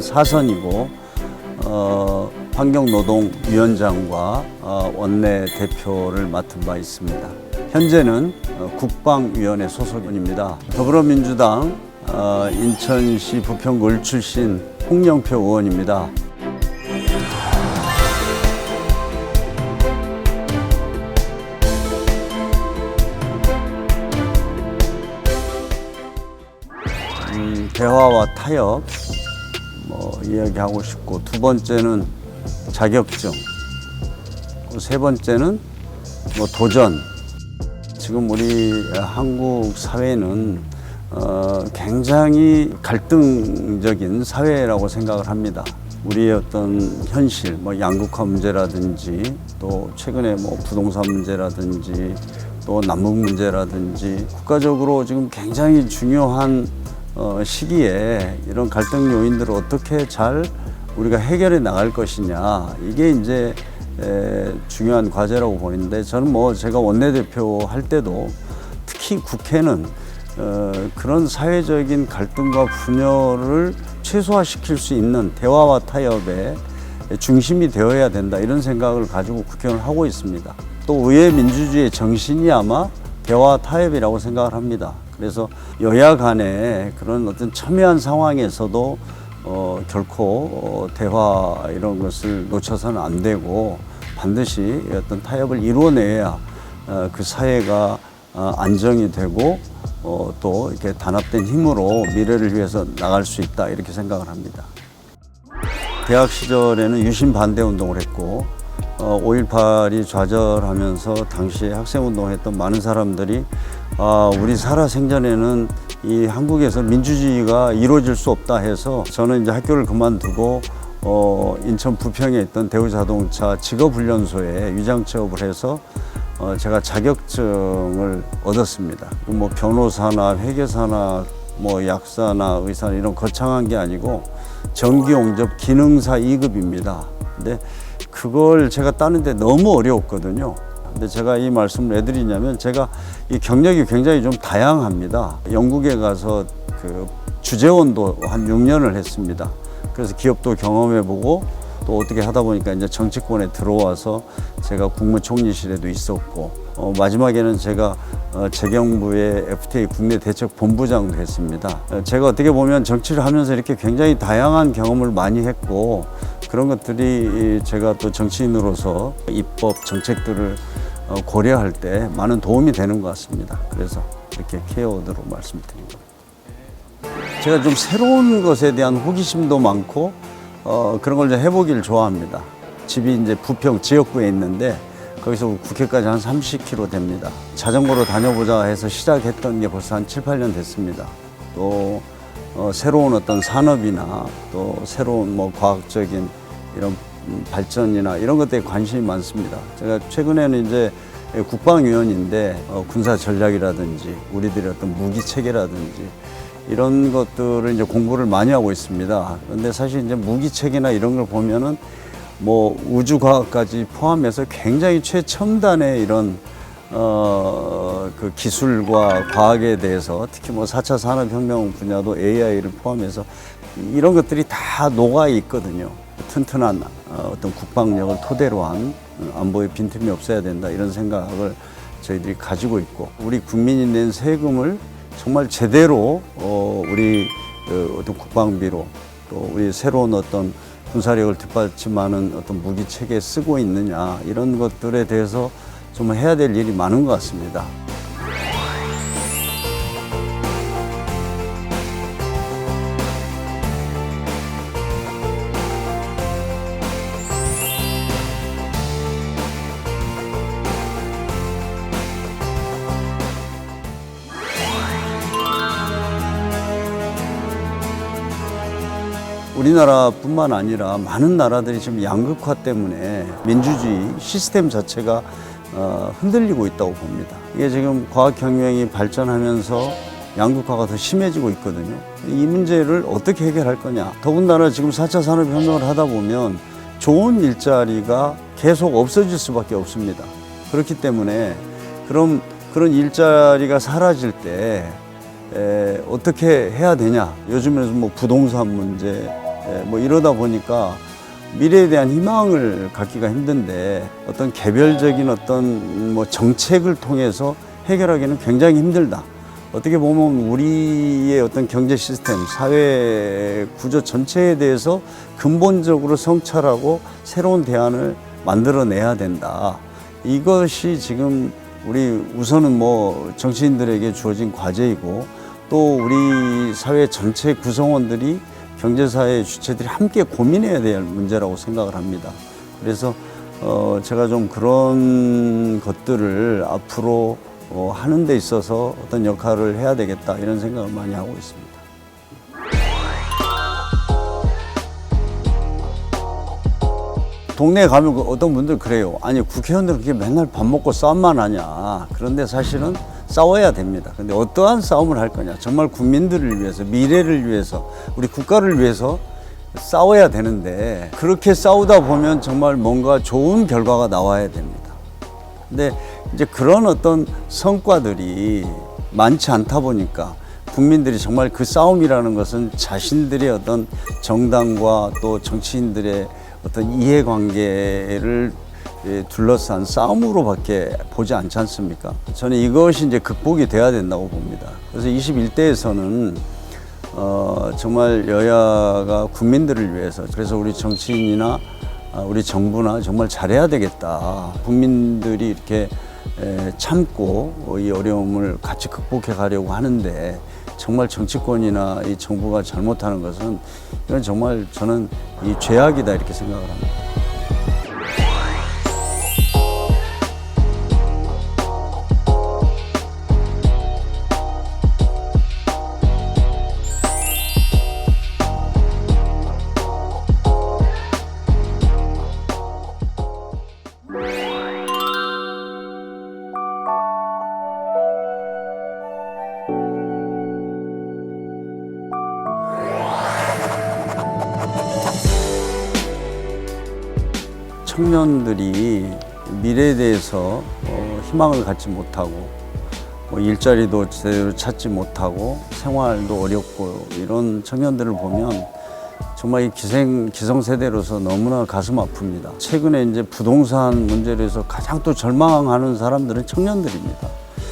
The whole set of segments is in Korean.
사선이고 환경노동위원장과 원내 대표를 맡은 바 있습니다. 현재는 국방위원회 소속입니다. 더불어민주당 인천시 부평구 출신 홍영표 의원입니다. 대화와 타협 이야기하고 싶고, 두 번째는 자격증, 세 번째는 도전. 지금 우리 한국 사회는 굉장히 갈등적인 사회라고 생각을 합니다. 우리의 어떤 현실, 양극화 문제라든지, 또 최근에 부동산 문제라든지, 또 남북 문제라든지, 국가적으로 지금 굉장히 중요한 시기에 이런 갈등 요인들을 어떻게 잘 우리가 해결해 나갈 것이냐, 이게 이제 중요한 과제라고 보는데, 저는 제가 원내대표 할 때도 특히 국회는 그런 사회적인 갈등과 분열을 최소화시킬 수 있는 대화와 타협의 중심이 되어야 된다, 이런 생각을 가지고 국회의원을 하고 있습니다. 또 의회 민주주의의 정신이 아마 대화 타협이라고 생각을 합니다. 그래서 여야 간에 그런 어떤 첨예한 상황에서도 결코 대화 이런 것을 놓쳐서는 안 되고, 반드시 어떤 타협을 이루어내야 그 사회가 안정이 되고 또 이렇게 단합된 힘으로 미래를 위해서 나갈 수 있다, 이렇게 생각을 합니다. 대학 시절에는 유신 반대 운동을 했고, 5.18이 좌절하면서 당시에 학생운동을 했던 많은 사람들이 우리 살아생전에는 이 한국에서 민주주의가 이루어질 수 없다 해서, 저는 이제 학교를 그만두고 인천 부평에 있던 대우자동차 직업훈련소에 위장 취업을 해서 제가 자격증을 얻었습니다. 변호사나 회계사나 약사나 의사나 이런 거창한 게 아니고 정기용접 기능사 2급입니다. 근데 그걸 제가 따는데 너무 어려웠거든요. 근데 제가 이 말씀을 왜 드리냐면, 제가 이 경력이 굉장히 좀 다양합니다. 영국에 가서 그 주재원도 한 6년을 했습니다. 그래서 기업도 경험해보고, 또 어떻게 하다 보니까 이제 정치권에 들어와서 제가 국무총리실에도 있었고, 마지막에는 제가 재경부의 FTA 국내 대책 본부장도 했습니다. 제가 어떻게 보면 정치를 하면서 이렇게 굉장히 다양한 경험을 많이 했고, 그런 것들이 제가 또 정치인으로서 입법 정책들을 고려할 때 많은 도움이 되는 것 같습니다. 그래서 이렇게 키워드로 말씀드린 겁니다. 제가 좀 새로운 것에 대한 호기심도 많고 그런 걸 좀 해보기를 좋아합니다. 집이 이제 부평 지역구에 있는데, 거기서 국회까지 한 30km 됩니다. 자전거로 다녀보자 해서 시작했던 게 벌써 한 7, 8년 됐습니다. 또 새로운 어떤 산업이나 또 새로운 과학적인 이런 발전이나 이런 것들에 관심이 많습니다. 제가 최근에는 이제 국방위원인데 군사 전략이라든지 우리들의 어떤 무기 체계라든지 이런 것들을 이제 공부를 많이 하고 있습니다. 그런데 사실 이제 무기 체계나 이런 걸 보면은 우주과학까지 포함해서 굉장히 최첨단의 이런 그 기술과 과학에 대해서, 특히 4차 산업혁명 분야도 AI를 포함해서 이런 것들이 다 녹아 있거든요. 튼튼한 어떤 국방력을 토대로 한 안보에 빈틈이 없어야 된다, 이런 생각을 저희들이 가지고 있고, 우리 국민이 낸 세금을 정말 제대로 우리 어떤 국방비로, 또 우리 새로운 어떤 군사력을 뒷받침하는 어떤 무기 체계에 쓰고 있느냐, 이런 것들에 대해서 좀 해야 될 일이 많은 것 같습니다. 우리나라뿐만 아니라 많은 나라들이 지금 양극화 때문에 민주주의 시스템 자체가 흔들리고 있다고 봅니다. 이게 지금 과학혁명이 발전하면서 양극화가 더 심해지고 있거든요. 이 문제를 어떻게 해결할 거냐. 더군다나 지금 4차 산업혁명을 하다 보면 좋은 일자리가 계속 없어질 수밖에 없습니다. 그렇기 때문에 그런 일자리가 사라질 때 어떻게 해야 되냐. 요즘에는 뭐 부동산 문제, 뭐 이러다 보니까 미래에 대한 희망을 갖기가 힘든데 어떤 개별적인 어떤 뭐 정책을 통해서 해결하기는 굉장히 힘들다. 어떻게 보면 우리의 어떤 경제 시스템, 사회 구조 전체에 대해서 근본적으로 성찰하고 새로운 대안을 만들어내야 된다. 이것이 지금 우리 우선은 뭐 정치인들에게 주어진 과제이고 또 우리 사회 전체 구성원들이 경제사회 주체들이 함께 고민해야 될 문제라고 생각을 합니다. 그래서 제가 좀 그런 것들을 앞으로 하는 데 있어서 어떤 역할을 해야 되겠다 이런 생각을 많이 하고 있습니다. 동네에 가면 어떤 분들 그래요. 아니 국회의원들은 그렇게 맨날 밥 먹고 싸움만 하냐. 그런데 사실은 싸워야 됩니다. 근데 어떠한 싸움을 할 거냐. 정말 국민들을 위해서, 미래를 위해서, 우리 국가를 위해서 싸워야 되는데 그렇게 싸우다 보면 정말 뭔가 좋은 결과가 나와야 됩니다. 근데 이제 그런 어떤 성과들이 많지 않다 보니까 국민들이 정말 그 싸움이라는 것은 자신들의 어떤 정당과 또 정치인들의 어떤 이해관계를 둘러싼 싸움으로밖에 보지 않지 않습니까? 저는 이것이 이제 극복이 돼야 된다고 봅니다. 그래서 21대에서는 정말 여야가 국민들을 위해서 그래서 우리 정치인이나 우리 정부나 정말 잘해야 되겠다. 국민들이 이렇게 참고 이 어려움을 같이 극복해 가려고 하는데 정말 정치권이나 이 정부가 잘못하는 것은 이건 정말 저는 이 죄악이다 이렇게 생각을 합니다. 청년들이 미래에 대해서 희망을 갖지 못하고 뭐 일자리도 제대로 찾지 못하고 생활도 어렵고 이런 청년들을 보면 정말 이 기성세대로서 너무나 가슴 아픕니다. 최근에 이제 부동산 문제로 해서 가장 또 절망하는 사람들은 청년들입니다.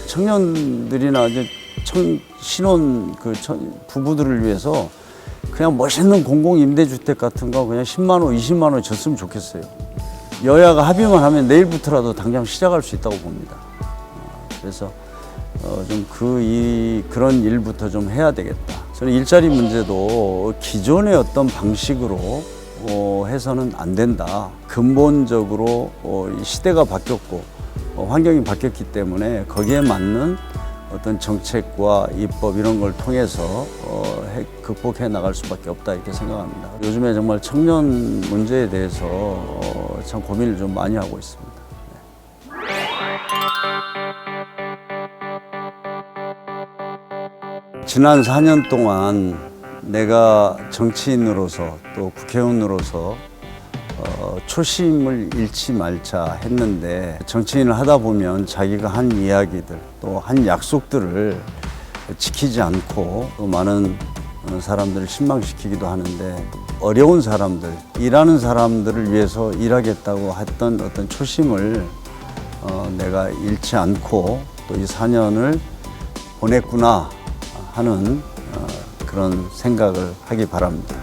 청년들이나 이제 신혼 부부들을 위해서 그냥 멋있는 공공임대주택 같은 거 그냥 10만 원, 20만 원 줬으면 좋겠어요. 여야가 합의만 하면 내일부터라도 당장 시작할 수 있다고 봅니다. 그래서 좀 그런 일부터 좀 해야 되겠다. 저는 일자리 문제도 기존의 어떤 방식으로 해서는 안 된다. 근본적으로 시대가 바뀌었고 환경이 바뀌었기 때문에 거기에 맞는 어떤 정책과 입법 이런 걸 통해서 극복해 나갈 수밖에 없다 이렇게 생각합니다. 요즘에 정말 청년 문제에 대해서 참 고민을 좀 많이 하고 있습니다. 지난 4년 동안 내가 정치인으로서 또 국회의원으로서 초심을 잃지 말자 했는데 정치인을 하다 보면 자기가 한 이야기들 또 한 약속들을 지키지 않고 또 많은 사람들을 실망시키기도 하는데 어려운 사람들, 일하는 사람들을 위해서 일하겠다고 했던 어떤 초심을 내가 잃지 않고 또 이 4년을 보냈구나 하는 그런 생각을 하기 바랍니다.